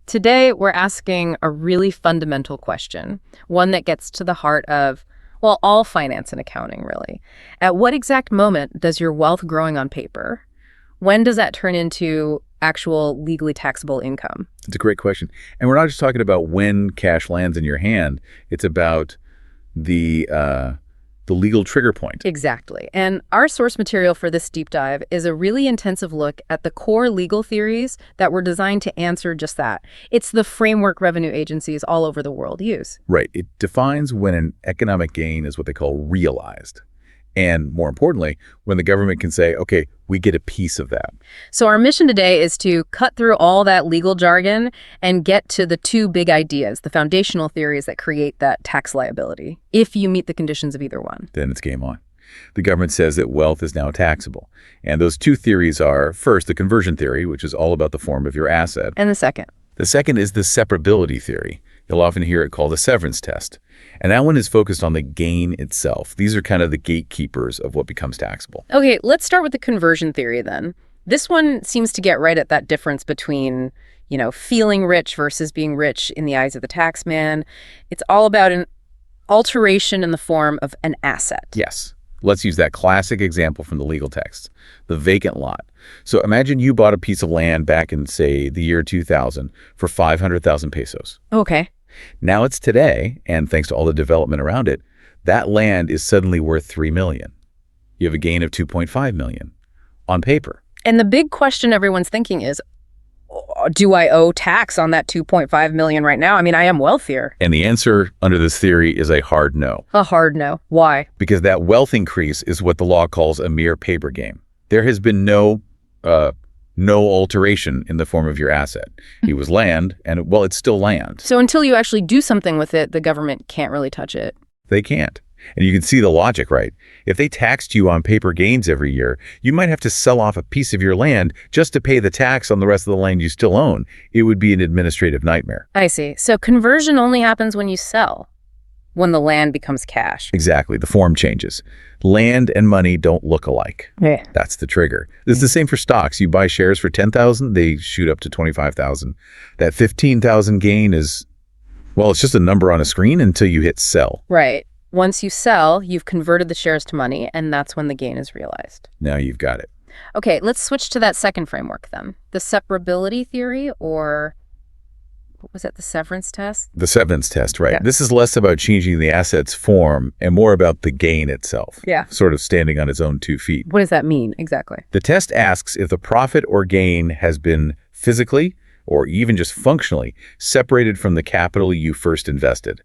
Today, we're asking a really fundamental question, one that gets to the heart of, well, all finance and accounting, really. At what exact moment does your wealth growing on paper, when does that turn into actual legally taxable income? It's a great question. And we're not just talking about when cash lands in your hand. It's about the legal trigger point. Exactly. And our source material for this deep dive is a really intensive look at the core legal theories that were designed to answer just that. It's the framework revenue agencies all over the world use. Right. It defines when an economic gain is what they call realized. And more importantly, when the government can say, okay, we get a piece of that. So our mission today is to cut through all that legal jargon and get to the two big ideas, the foundational theories that create that tax liability. If you meet the conditions of either one, then it's game on. The government says that wealth is now taxable. And those two theories are, first, the conversion theory, which is all about the form of your asset. And the second? The second is the separability theory. You'll often hear it called the severance test. And that one is focused on the gain itself. These are kind of the gatekeepers of what becomes taxable. Okay, let's start with the conversion theory then. This one seems to get right at that difference between, feeling rich versus being rich in the eyes of the tax man. It's all about an alteration in the form of an asset. Yes. Let's use that classic example from the legal text, the vacant lot. So imagine you bought a piece of land back in, say, the year 2000 for 500,000 pesos. Okay. Now it's today, and thanks to all the development around it, that land is suddenly worth 3 million. You have a gain of 2.5 million on paper. And the big question everyone's thinking is, do I owe tax on that 2.5 million right now? I mean, I am wealthier. And the answer under this theory is a hard no. A hard no. Why? Because that wealth increase is what the law calls a mere paper gain. There has been no alteration in the form of your asset. It was land, and well, it's still land. So until you actually do something with it, the government can't really touch it. They can't. And you can see the logic, right? If they taxed you on paper gains every year, you might have to sell off a piece of your land just to pay the tax on the rest of the land you still own. It would be an administrative nightmare. I see. So conversion only happens when you sell, when the land becomes cash. Exactly. The form changes. Land and money don't look alike. Yeah. That's the trigger. It's the same for stocks. You buy shares for 10,000, they shoot up to 25,000. That 15,000 gain is, well, it's just a number on a screen until you hit sell. Right. Once you sell, you've converted the shares to money, and that's when the gain is realized. Now you've got it. Okay, let's switch to that second framework then. The separability theory, or what was that, the severance test? The severance test, right. Yeah. This is less about changing the asset's form and more about the gain itself. Yeah. Sort of standing on its own 2 feet. What does that mean exactly? The test asks if the profit or gain has been physically or even just functionally separated from the capital you first invested.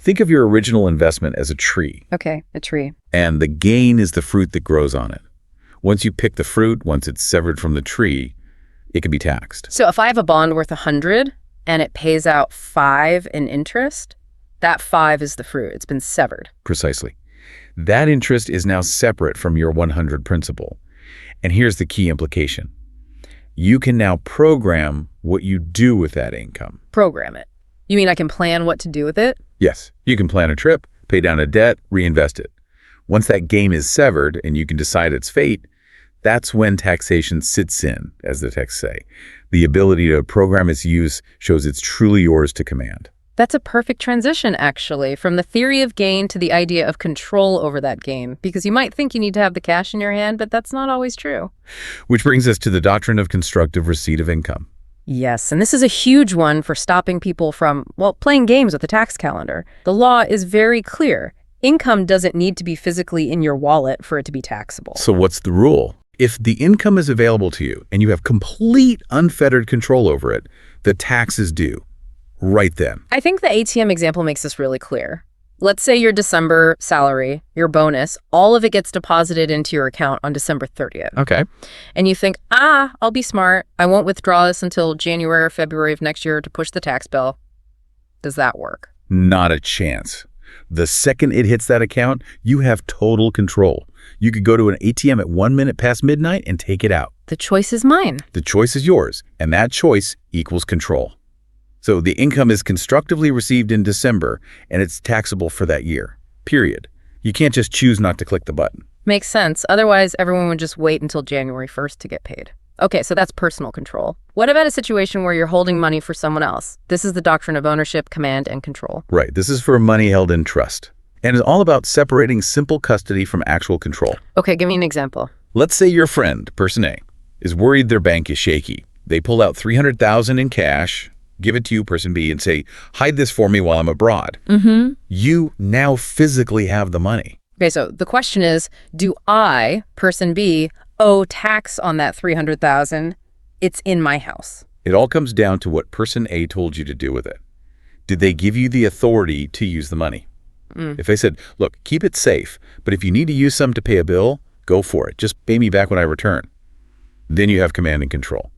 Think of your original investment as a tree. Okay, a tree. And the gain is the fruit that grows on it. Once you pick the fruit, once it's severed from the tree, it can be taxed. So if I have a bond worth 100 and it pays out 5 in interest, that 5 is the fruit. It's been severed. Precisely. That interest is now separate from your 100 principal. And here's the key implication. You can now program what you do with that income. Program it. You mean I can plan what to do with it? Yes, you can plan a trip, pay down a debt, reinvest it. Once that game is severed and you can decide its fate, that's when taxation sits in, as the texts say. The ability to program its use shows it's truly yours to command. That's a perfect transition, actually, from the theory of gain to the idea of control over that gain, because you might think you need to have the cash in your hand, but that's not always true. Which brings us to the doctrine of constructive receipt of income. Yes, and this is a huge one for stopping people from, playing games with the tax calendar. The law is very clear. Income doesn't need to be physically in your wallet for it to be taxable. So what's the rule? If the income is available to you and you have complete unfettered control over it, the tax is due right then. I think the ATM example makes this really clear. Let's say your December salary, your bonus, all of it gets deposited into your account on December 30th. Okay. And you think, I'll be smart. I won't withdraw this until January or February of next year to push the tax bill. Does that work? Not a chance. The second it hits that account, you have total control. You could go to an ATM at 1 minute past midnight and take it out. The choice is mine. The choice is yours, and that choice equals control. So the income is constructively received in December, and it's taxable for that year, period. You can't just choose not to click the button. Makes sense. Otherwise, everyone would just wait until January 1st to get paid. Okay, so that's personal control. What about a situation where you're holding money for someone else? This is the doctrine of ownership, command, and control. Right. This is for money held in trust. And it's all about separating simple custody from actual control. Okay, give me an example. Let's say your friend, person A, is worried their bank is shaky. They pull out $300,000 in cash, give it to you, person B, and say, hide this for me while I'm abroad. You now physically have the money. Okay, so the question is, do I, person B, owe tax on that $300,000? It's in my house. It all comes down to what person A told you to do with it. Did they give you the authority to use the money? If they said, look, keep it safe, but if you need to use some to pay a bill, go for it. Just pay me back when I return. Then you have command and control.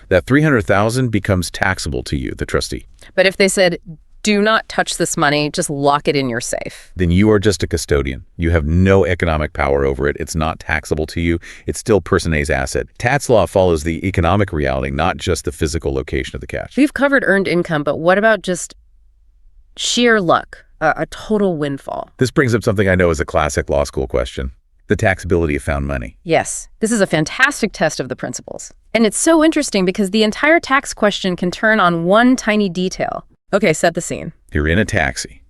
That $300,000 becomes taxable to you, the trustee. But if they said, do not touch this money, just lock it in your safe. Then you are just a custodian. You have no economic power over it. It's not taxable to you. It's still person A's asset. Tax law follows the economic reality, not just the physical location of the cash. We've covered earned income, but what about just sheer luck, a total windfall? This brings up something I know is a classic law school question. The taxability of found money. Yes, this is a fantastic test of the principles. And it's so interesting because the entire tax question can turn on one tiny detail. Okay, set the scene. You're in a taxi.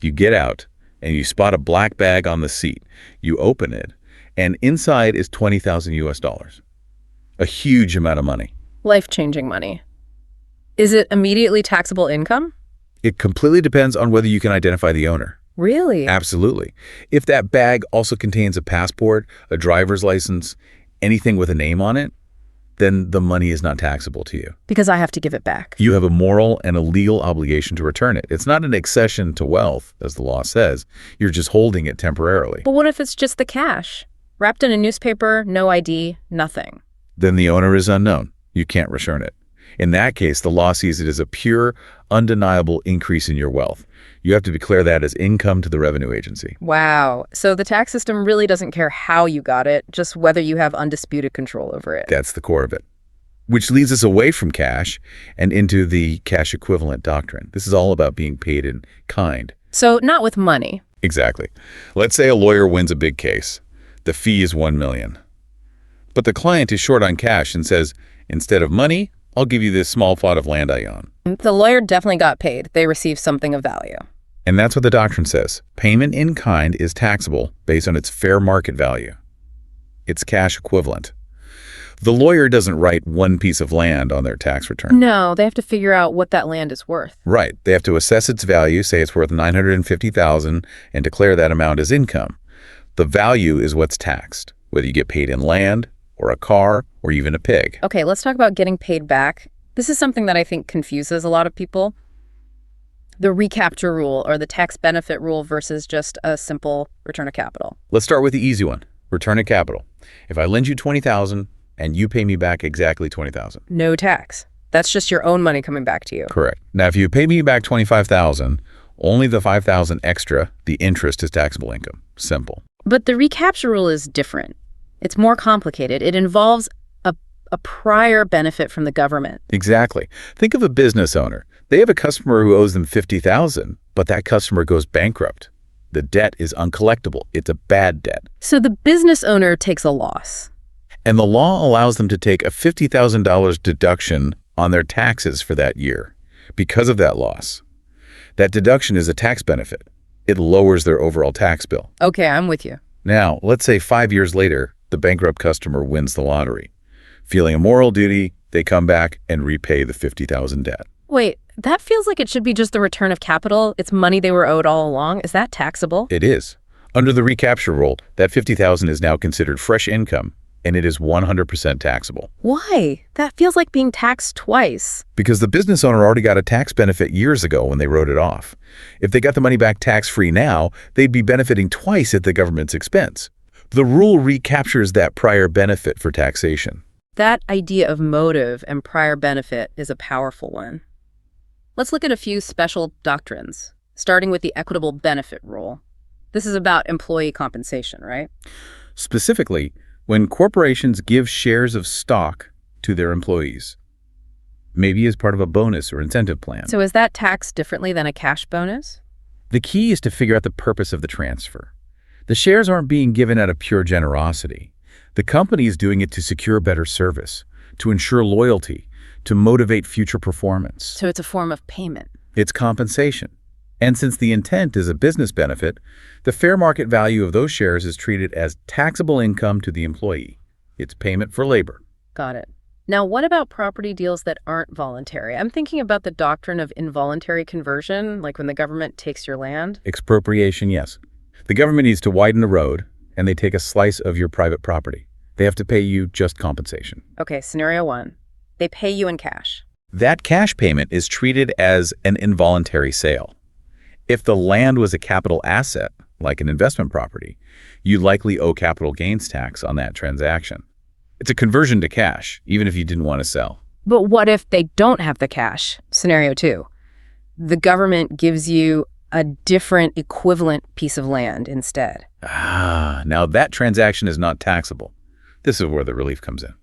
You get out and you spot a black bag on the seat. You open it and inside is 20,000 US dollars. A huge amount of money. Life-changing money. Is it immediately taxable income? It completely depends on whether you can identify the owner. Really? Absolutely. If that bag also contains a passport, a driver's license, anything with a name on it, then the money is not taxable to you. Because I have to give it back. You have a moral and a legal obligation to return it. It's not an accession to wealth, as the law says. You're just holding it temporarily. But what if it's just the cash? Wrapped in a newspaper, no ID, nothing. Then the owner is unknown. You can't return it. In that case, the law sees it as a pure, undeniable increase in your wealth. You have to declare that as income to the revenue agency. Wow. So the tax system really doesn't care how you got it, just whether you have undisputed control over it. That's the core of it. Which leads us away from cash and into the cash equivalent doctrine. This is all about being paid in kind. So not with money. Exactly. Let's say a lawyer wins a big case. The fee is $1 million. But the client is short on cash and says, instead of money, I'll give you this small plot of land I own. The lawyer definitely got paid. They received something of value. And that's what the doctrine says. Payment in kind is taxable based on its fair market value. It's cash equivalent. The lawyer doesn't write one piece of land on their tax return. No, they have to figure out what that land is worth. Right. They have to assess its value, say it's worth $950,000, and declare that amount as income. The value is what's taxed, whether you get paid in land or a car or even a pig. Okay, let's talk about getting paid back. This is something that I think confuses a lot of people. The recapture rule or the tax benefit rule versus just a simple return of capital. Let's start with the easy one, return of capital. If I lend you $20,000 and you pay me back exactly $20,000. No tax. That's just your own money coming back to you. Correct. Now, if you pay me back $25,000, only the $5,000 extra, the interest, is taxable income. Simple. But the recapture rule is different. It's more complicated. It involves a prior benefit from the government. Exactly. Think of a business owner. They have a customer who owes them $50,000, but that customer goes bankrupt. The debt is uncollectible. It's a bad debt. So the business owner takes a loss. And the law allows them to take a $50,000 deduction on their taxes for that year because of that loss. That deduction is a tax benefit. It lowers their overall tax bill. Okay, I'm with you. Now, let's say 5 years later, the bankrupt customer wins the lottery. Feeling a moral duty, they come back and repay the $50,000 debt. Wait, that feels like it should be just the return of capital. It's money they were owed all along. Is that taxable? It is. Under the recapture rule, that $50,000 is now considered fresh income, and it is 100% taxable. Why? That feels like being taxed twice. Because the business owner already got a tax benefit years ago when they wrote it off. If they got the money back tax-free now, they'd be benefiting twice at the government's expense. The rule recaptures that prior benefit for taxation. That idea of motive and prior benefit is a powerful one. Let's look at a few special doctrines, starting with the equitable benefit rule. This is about employee compensation, right? Specifically, when corporations give shares of stock to their employees, maybe as part of a bonus or incentive plan. So is that taxed differently than a cash bonus? The key is to figure out the purpose of the transfer. The shares aren't being given out of pure generosity. The company is doing it to secure better service, to ensure loyalty, to motivate future performance. So it's a form of payment. It's compensation. And since the intent is a business benefit, the fair market value of those shares is treated as taxable income to the employee. It's payment for labor. Got it. Now, what about property deals that aren't voluntary? I'm thinking about the doctrine of involuntary conversion, like when the government takes your land. Expropriation, yes. The government needs to widen the road, and they take a slice of your private property. They have to pay you just compensation. Okay, scenario one. They pay you in cash. That cash payment is treated as an involuntary sale. If the land was a capital asset, like an investment property, you likely owe capital gains tax on that transaction. It's a conversion to cash, even if you didn't want to sell. But what if they don't have the cash? Scenario two. The government gives you a different equivalent piece of land instead. Now that transaction is not taxable. This is where the relief comes in.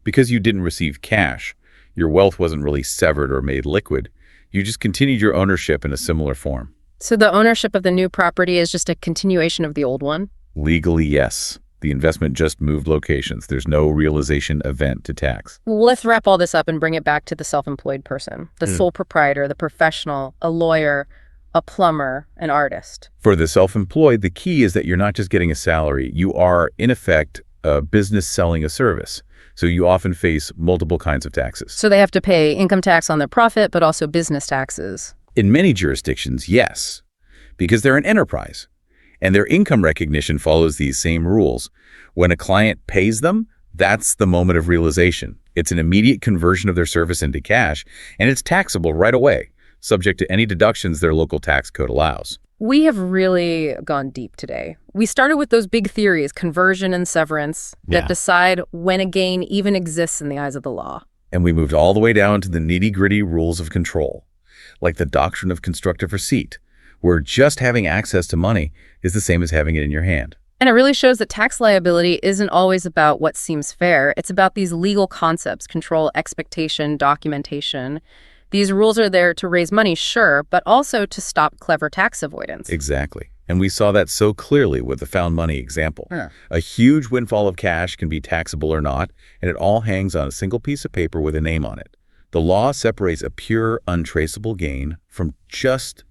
Because you didn't receive cash, your wealth wasn't really severed or made liquid. You just continued your ownership in a similar form. So the ownership of the new property is just a continuation of the old one? Legally, yes. The investment just moved locations. There's no realization event to tax. Well, let's wrap all this up and bring it back to the self-employed person, the sole proprietor, the professional, a lawyer, a plumber, an artist. For the self-employed, the key is that you're not just getting a salary. You are, in effect, a business selling a service. So you often face multiple kinds of taxes. So they have to pay income tax on their profit, but also business taxes. In many jurisdictions, yes, because they're an enterprise. And their income recognition follows these same rules. When a client pays them, that's the moment of realization. It's an immediate conversion of their service into cash, and it's taxable right away, subject to any deductions their local tax code allows. We have really gone deep today. We started with those big theories, conversion and severance, that decide when a gain even exists in the eyes of the law. And we moved all the way down to the nitty-gritty rules of control, like the doctrine of constructive receipt, where just having access to money is the same as having it in your hand. And it really shows that tax liability isn't always about what seems fair. It's about these legal concepts: control, expectation, documentation. These rules are there to raise money, sure, but also to stop clever tax avoidance. Exactly. And we saw that so clearly with the found money example. A huge windfall of cash can be taxable or not, and it all hangs on a single piece of paper with a name on it. The law separates a pure, untraceable gain from just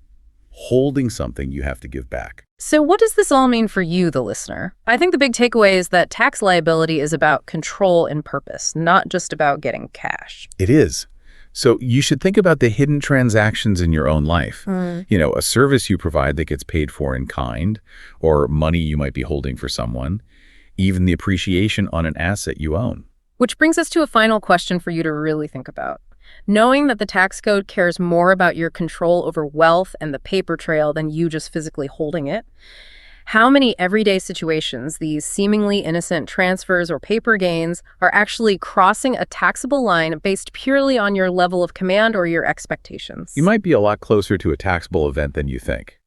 holding something you have to give back. So what does this all mean for you, the listener? I think the big takeaway is that tax liability is about control and purpose, not just about getting cash. It is. So you should think about the hidden transactions in your own life. You know, a service you provide that gets paid for in kind, or money you might be holding for someone, even the appreciation on an asset you own. Which brings us to a final question for you to really think about. Knowing that the tax code cares more about your control over wealth and the paper trail than you just physically holding it, how many everyday situations, these seemingly innocent transfers or paper gains, are actually crossing a taxable line based purely on your level of command or your expectations? You might be a lot closer to a taxable event than you think.